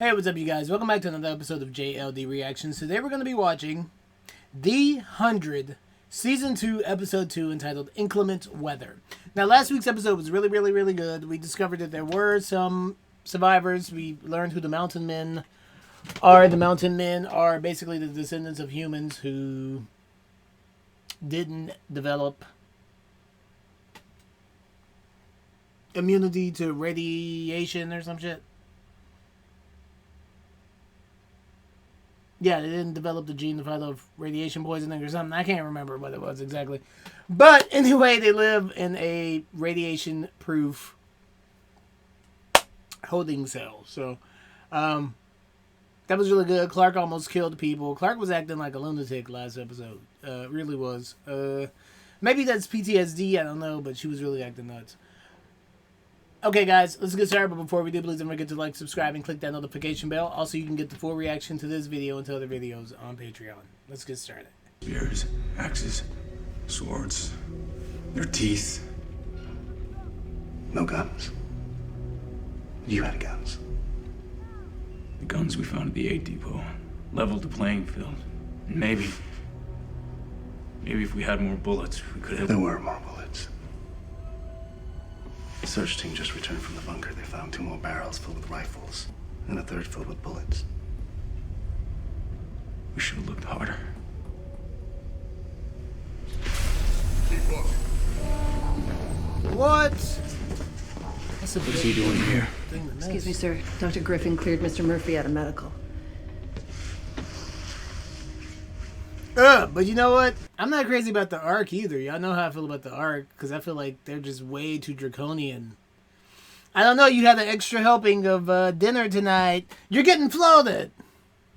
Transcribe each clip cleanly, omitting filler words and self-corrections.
Hey, what's up, you guys? Welcome back to another episode of JLD Reactions. Today we're going to be watching The 100, Season 2, Episode 2, entitled Inclement Weather. Now, last week's episode was really good. We discovered that there were some survivors. We learned who the Mountain Men are. The Mountain Men are basically the descendants of humans who didn't develop immunity to radiation or some shit. Yeah, they didn't develop the gene to fight off radiation poisoning or something. I can't remember what it was exactly. But anyway, they live in a radiation-proof holding cell. So, that was really good. Clark almost killed people. Clark was acting like a lunatic last episode. Really was. Maybe that's PTSD, I don't know, but she was really acting nuts. Okay, guys, let's get started. But before we do, please don't forget to like, subscribe, and click that notification bell. Also, you can get the full reaction to this video and to other videos on Patreon. Let's get started. Spears, axes, swords, their teeth. No guns. You had guns. The guns we found at the aid depot leveled the playing field. And maybe if we had more bullets, we could have... There were more bullets. The search team just returned from the bunker. They found 2 more barrels filled with rifles and a 3rd filled with bullets. We should have looked harder. What? What's he doing here? Excuse me, sir. Dr. Griffin cleared Mr. Murphy out of medical. But you know what? I'm not crazy about the Ark either. Y'all know how I feel about the Ark, because I feel like they're just way too draconian. I don't know, you had an extra helping of dinner tonight. You're getting floated.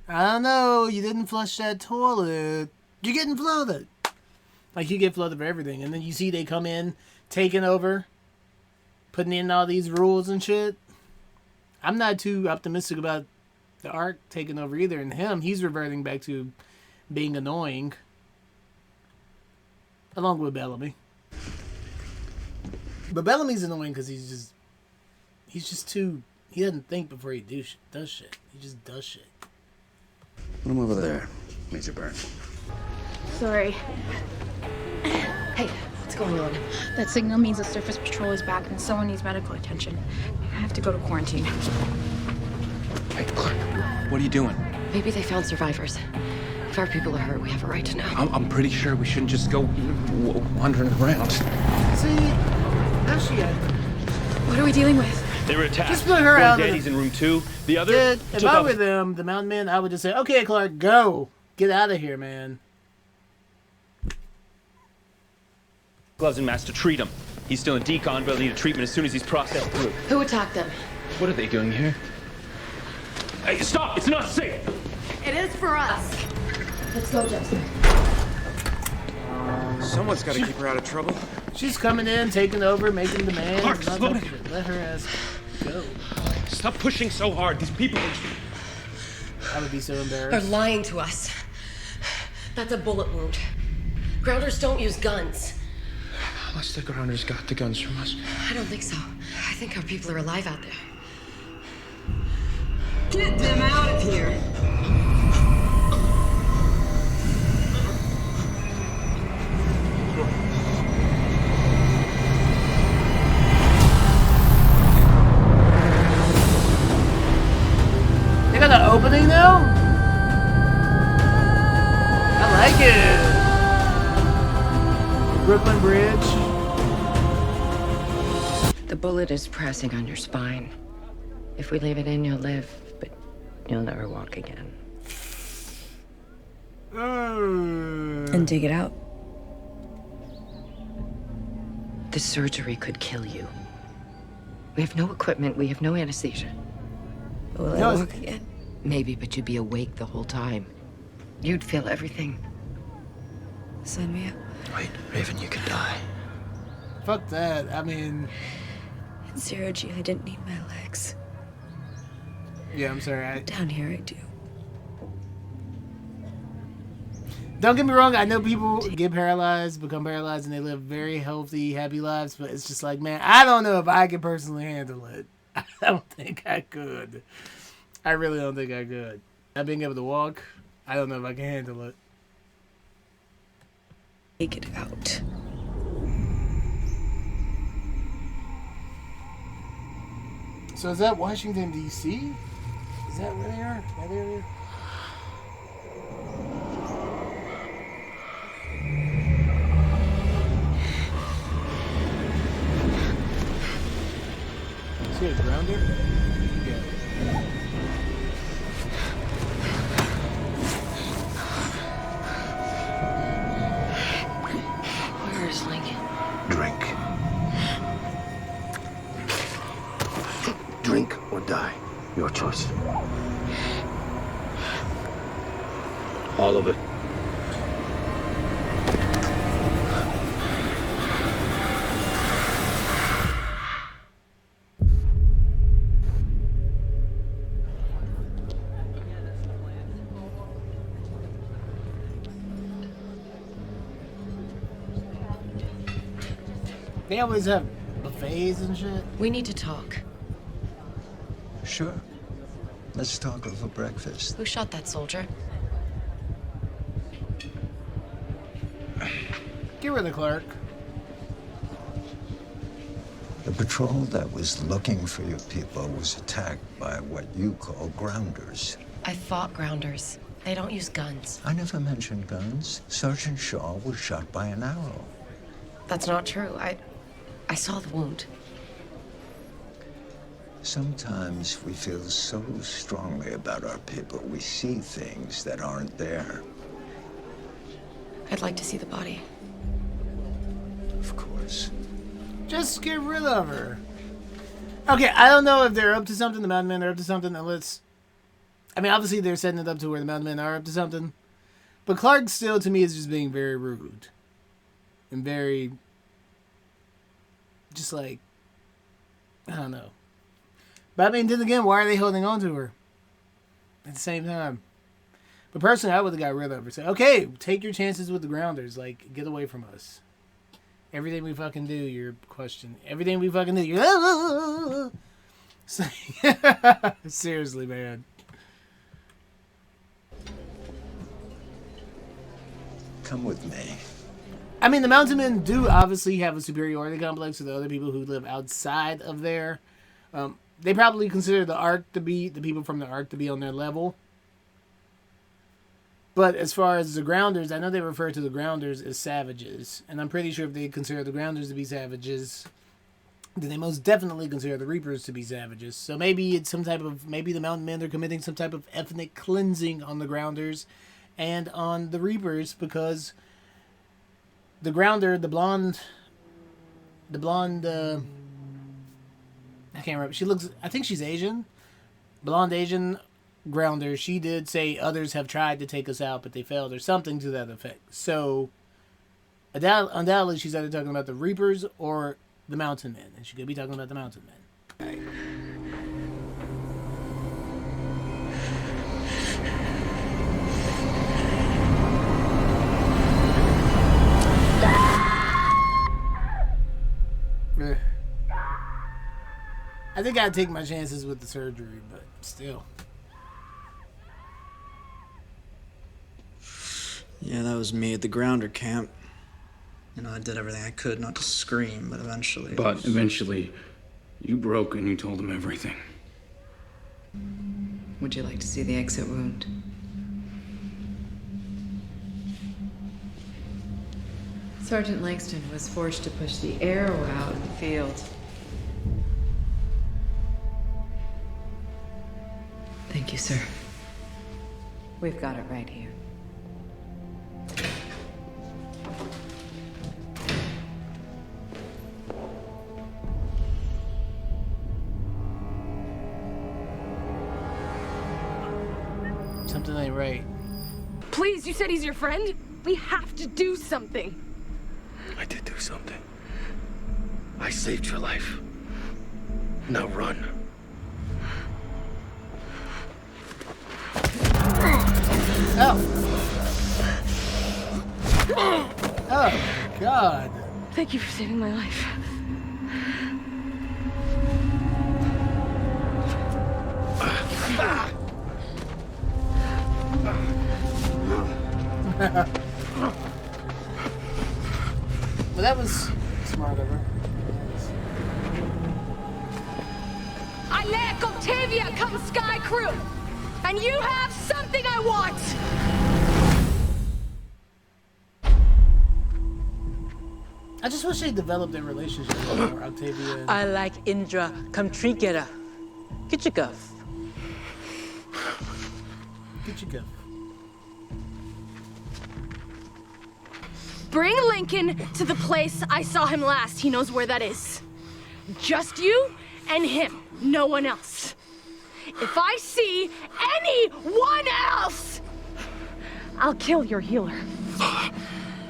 I don't know, you didn't flush that toilet. You're getting floated. Like, you get floated for everything. And then you see they come in, taking over, putting in all these rules and shit. I'm not too optimistic about the Ark taking over either. And him, he's reverting back to being annoying, along with Bellamy. But Bellamy's annoying because he's just too, he doesn't think before he does shit. He just does shit. Put him over there, Major Byrne. Sorry. Hey, what's going on? That signal means the surface patrol is back and someone needs medical attention. I have to go to quarantine. Hey, Clark, what are you doing? Maybe they found survivors. If our people are hurt, we have a right to know. I'm pretty sure we shouldn't just go wandering around. See, how's she at? What are we dealing with? They were attacked. Just put her One out. daddy's in room 2. The other Dude, if took I off. were them, the Mountain Men, I would just say, okay, Clark, go. Get out of here, man. Gloves and mask to treat him. He's still in decon, but he'll need a treatment as soon as he's processed through. Who attacked them? What are they doing here? Hey, stop! It's not safe! It is for us. Let's go, Jester. Someone's got to keep her out of trouble. She's coming in, taking over, making demands. Clark, and all slow that down. shit. Let her ass go. Stop pushing so hard. These people... I would be so They're embarrassed. lying to us. That's a bullet wound. Grounders don't use guns. Unless the grounders got the guns from us. I don't think so. I think our people are alive out there. Get them out of here! They got an opening now? I like it. Brooklyn Bridge. The bullet is pressing on your spine. If we leave it in, you'll live, but you'll never walk again. And dig it out. The surgery could kill you. We have no equipment, we have no anesthesia. Will No, I it's- walk again? Maybe, but you'd be awake the whole time. You'd feel everything. Sign me up. Wait, Raven, you could die. Fuck that. I mean, In Zero G, I didn't need my legs. yeah, I'm sorry. Down here, I do. Don't get me wrong, I know people get paralyzed, become paralyzed, and they live very healthy, happy lives, but it's just like, man, I don't know if I can personally handle it. I don't think I could. I really don't think I could. Not being able to walk, I don't know if I can handle it. Take it out. So is that Washington, D.C.? Is that where they are? That area? See a grounder? Yeah. Where is Lincoln? Drink. Drink or die. Your choice. All of it. They always have buffets and shit. We need to talk. Sure. Let's talk over breakfast. Who shot that soldier? Get rid of Clark. The patrol that was looking for your people was attacked by what you call grounders. I fought grounders. They don't use guns. I never mentioned guns. Sergeant Shaw was shot by an arrow. That's not true. I saw the wound. Sometimes we feel so strongly about our people, we see things that aren't there. I'd like to see the body. Of course. Just get rid of her. Okay, I don't know if they're up to something. The Mountain Men are up to something. Unless, I mean, obviously they're setting it up to where the Mountain Men are up to something. But Clark still, to me, is just being very rude. And very, just like, I don't know. But I mean, then again, why are they holding on to her at the same time? But personally, I would have got rid of her. Say, okay, take your chances with the grounders. Like, get away from us. Everything we fucking do, you're questioning. Everything we fucking do, you're... Seriously, man. Come with me. I mean, the Mountain Men do obviously have a superiority complex to the other people who live outside of there. They probably consider the Ark to be, the people from the Ark to be on their level. But as far as the Grounders, I know they refer to the Grounders as savages. And I'm pretty sure if they consider the Grounders to be savages, then they most definitely consider the Reapers to be savages. So maybe it's some type of, maybe the Mountain Men are committing some type of ethnic cleansing on the Grounders and on the Reapers, because the Grounder, the blonde, I can't remember. She looks, I think she's Asian. Blonde Asian Grounder. She did say others have tried to take us out, but they failed, or something to that effect. So, undoubtedly, she's either talking about the Reapers or the Mountain Men. And she could be talking about the Mountain Men. Right. I think I'd take my chances with the surgery, but still. Yeah, that was me at the Grounder camp. You know, I did everything I could not to scream, but eventually... But eventually, you broke and you told them everything. Would you like to see the exit wound? Sergeant Langston was forced to push the arrow out in the field. Thank you, sir. We've got it right here. Something ain't right. Please, you said he's your friend? We have to do something. I did do something. I saved your life. Now run. Oh, God. Thank you for saving my life. But that was smart of her. I lack Octavia come Sky Crew, and you have something I want. I just wish they developed their relationship more, Octavia. And... I like Indra come tree getter. Get your guff. Get your guff. Bring Lincoln to the place I saw him last. He knows where that is. Just you and him. No one else. If I see anyone else, I'll kill your healer.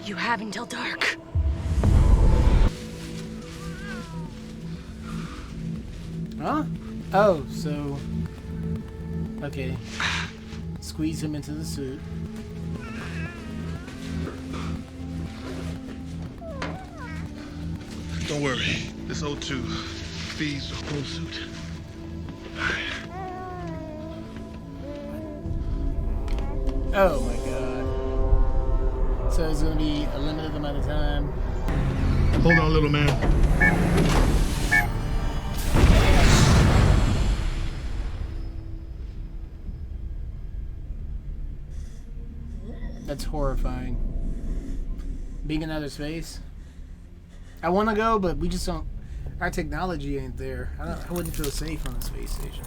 You have until dark. Huh? Oh, so... Okay. Squeeze him into the suit. Don't worry. This O2 feeds the whole suit. Oh my god. So it's gonna be a limited amount of time. Hold on, little man. That's horrifying. Being in outer space. I want to go, but we just don't. Our technology ain't there. I wouldn't feel safe on the space station.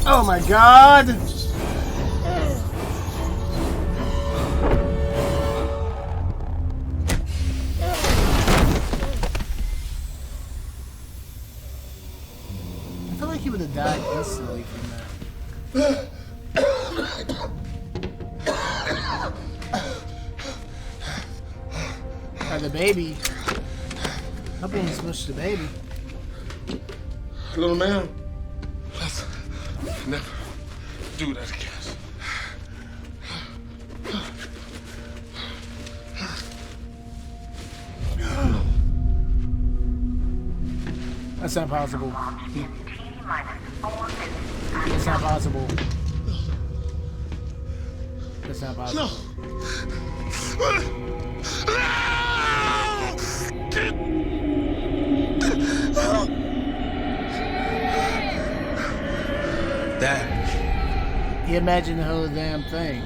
Oh my god! I feel like he would have died instantly from that. Or the baby. I hope he didn't smush the baby. Little man, let's never do that again. That's not possible. That's not possible. That's not possible. Dad. You imagine the whole damn thing.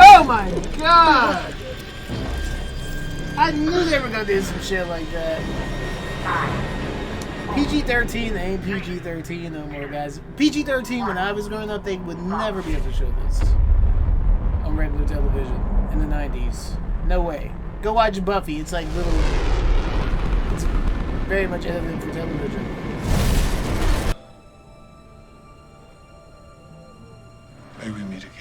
Oh my god! I knew they were gonna do some shit like that. PG-13 ain't PG-13 no more, guys. PG-13 when I was growing up, they would never be able to show this on regular television in the 90s. No way. Go watch Buffy. It's like little... It's very much edited for television. May we meet again.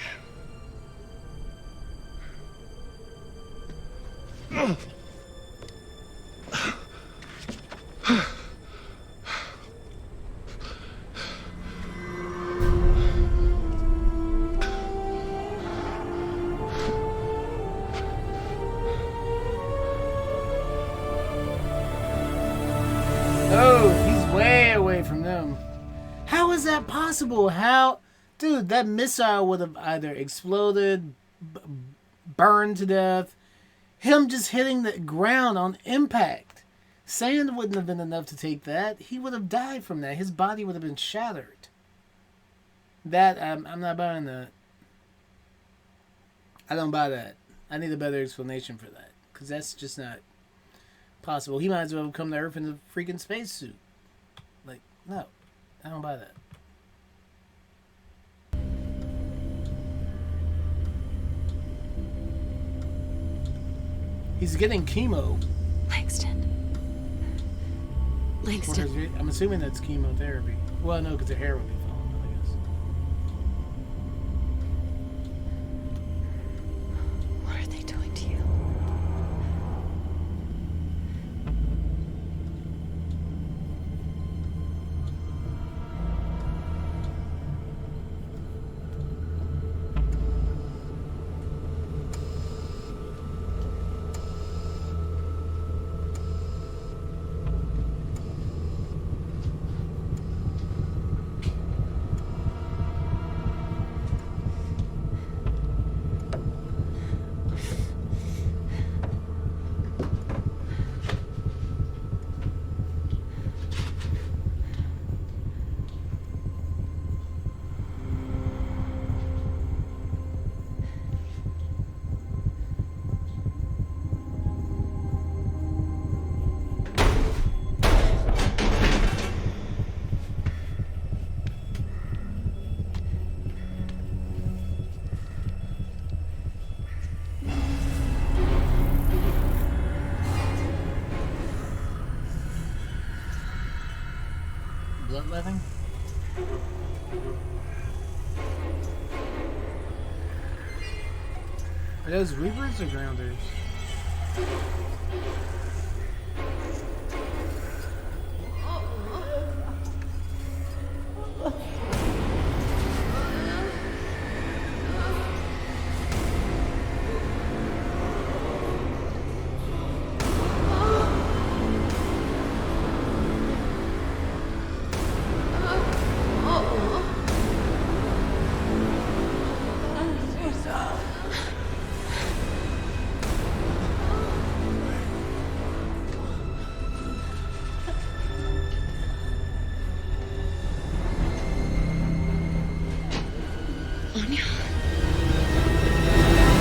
Oh, he's way away from them. How is that possible? How... Dude, that missile would have either exploded, burned to death. Him just hitting the ground on impact. Sand wouldn't have been enough to take that. He would have died from that. His body would have been shattered. That, I'm not buying that. I don't buy that. I need a better explanation for that. Because that's just not possible. He might as well have come to Earth in a freaking spacesuit. Like, no. I don't buy that. He's getting chemo. Langston. Langston. I'm assuming that's chemotherapy. Well, no, because the hair would be falling, I guess. What are they doing to you? bloodletting? Are those Reapers or Grounders?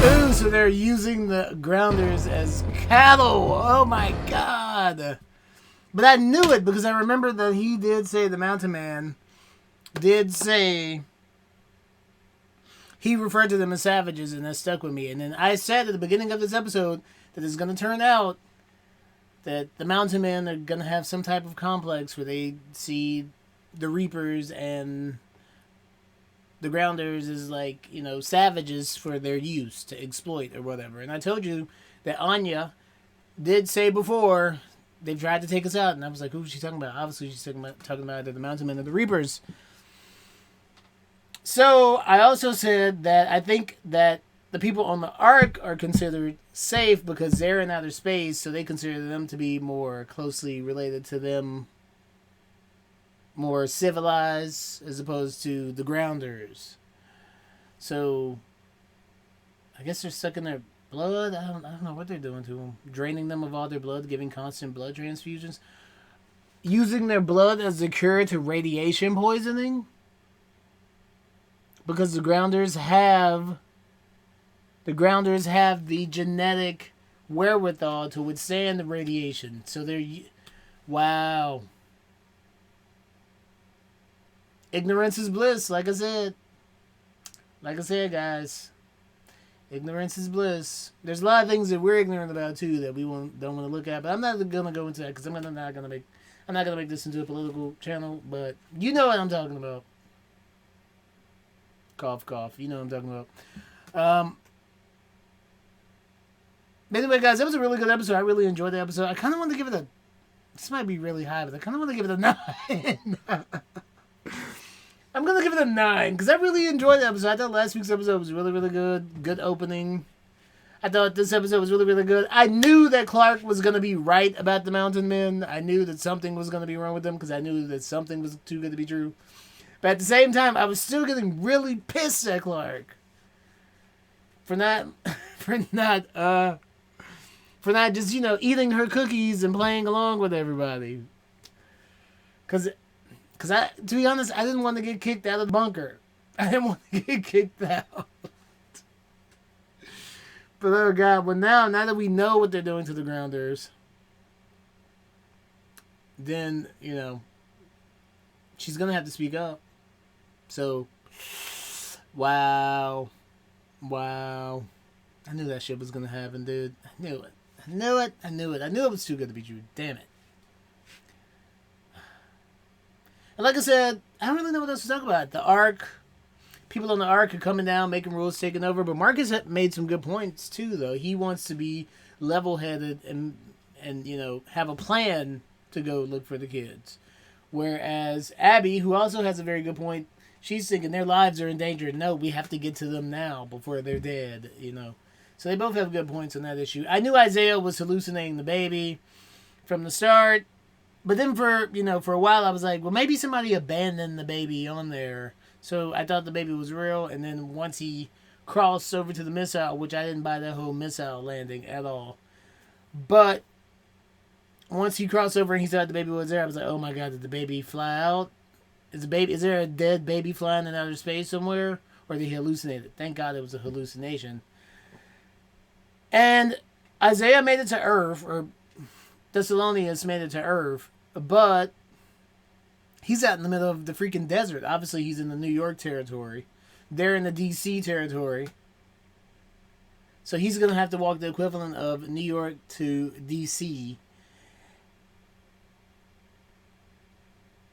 Ooh, so they're using the Grounders as cattle. Oh my god. But I knew it because I remember that he did say, the Mountain Man did say, he referred to them as savages, and that stuck with me. And then I said at the beginning of this episode that it's going to turn out that the Mountain Men are going to have some type of complex where they see the Reapers and the Grounders as, like, you know, savages for their use to exploit or whatever. And I told you that Anya did say before they've tried to take us out, and I was like, who's she talking about? Obviously she's talking about the Mountain Men and the Reapers. So I also said that I think that the people on the Ark are considered safe because they're in outer space, so they consider them to be more closely related to them, more civilized, as opposed to the Grounders. So I guess they're sucking their blood. I don't know what they're doing to them. Draining them of all their blood, giving constant blood transfusions. Using their blood as a cure to radiation poisoning. Because the Grounders have the genetic wherewithal to withstand the radiation. So they're... Wow. Ignorance is bliss, like I said. Like I said, guys. Ignorance is bliss. There's a lot of things that we're ignorant about, too, that we don't want to look at. But I'm not going to go into that because I'm not going to make this into a political channel. But you know what I'm talking about. Cough, cough. You know what I'm talking about. Anyway, guys, that was a really good episode. I really enjoyed the episode. I kind of want to give it a... This might be really high, but I kind of want to give it a 9. I'm going to give it a 9, because I really enjoyed the episode. I thought last week's episode was really, really good. Good opening. I thought this episode was really, really good. I knew that Clark was going to be right about the Mountain Men. I knew that something was going to be wrong with them, because I knew that something was too good to be true. But at the same time, I was still getting really pissed at Clark. For not just, you know, eating her cookies and playing along with everybody. Because to be honest, I didn't want to get kicked out of the bunker. I didn't want to get kicked out. But oh god, well now that we know what they're doing to the Grounders, then, you know, she's going to have to speak up. So, wow. I knew that shit was going to happen, dude. I knew it. I knew it was too good to be true. Damn it. And like I said, I don't really know what else to talk about. The Ark, people on the Ark are coming down, making rules, taking over. But Marcus made some good points too, though. He wants to be level-headed and you know, have a plan to go look for the kids. Whereas Abby, who also has a very good point, she's thinking their lives are in danger. No, we have to get to them now before they're dead, you know. So they both have good points on that issue. I knew Isaiah was hallucinating the baby from the start. But then for a while I was like, well, maybe somebody abandoned the baby on there. So I thought the baby was real. And then once he crossed over to the missile, which I didn't buy that whole missile landing at all. But once he crossed over and he saw the baby was there, I was like, oh my god, did the baby fly out? Is there a dead baby flying in outer space somewhere? Or did he hallucinate it? Thank god it was a hallucination. And Isaiah made it to Earth, or Thessalonians made it to Earth, but he's out in the middle of the freaking desert. Obviously, he's in the New York territory. They're in the DC territory. So he's going to have to walk the equivalent of New York to DC.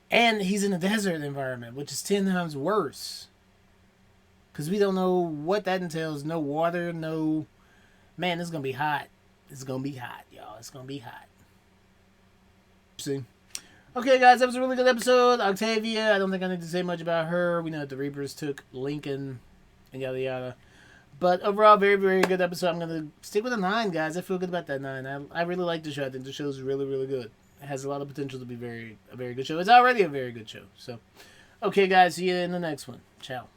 And he's in a desert environment, which is 10 times worse. Because we don't know what that entails. No water, no... Man, it's going to be hot. It's going to be hot, y'all. It's going to be hot. See? Okay, guys, that was a really good episode. Octavia, I don't think I need to say much about her. We know that the Reapers took Lincoln and yada yada. But overall, very, very good episode. I'm going to stick with a 9, guys. I feel good about that 9. I really like the show. I think the show's really, really good. It has a lot of potential to be a very good show. It's already a very good show. So, okay, guys, see you in the next one. Ciao.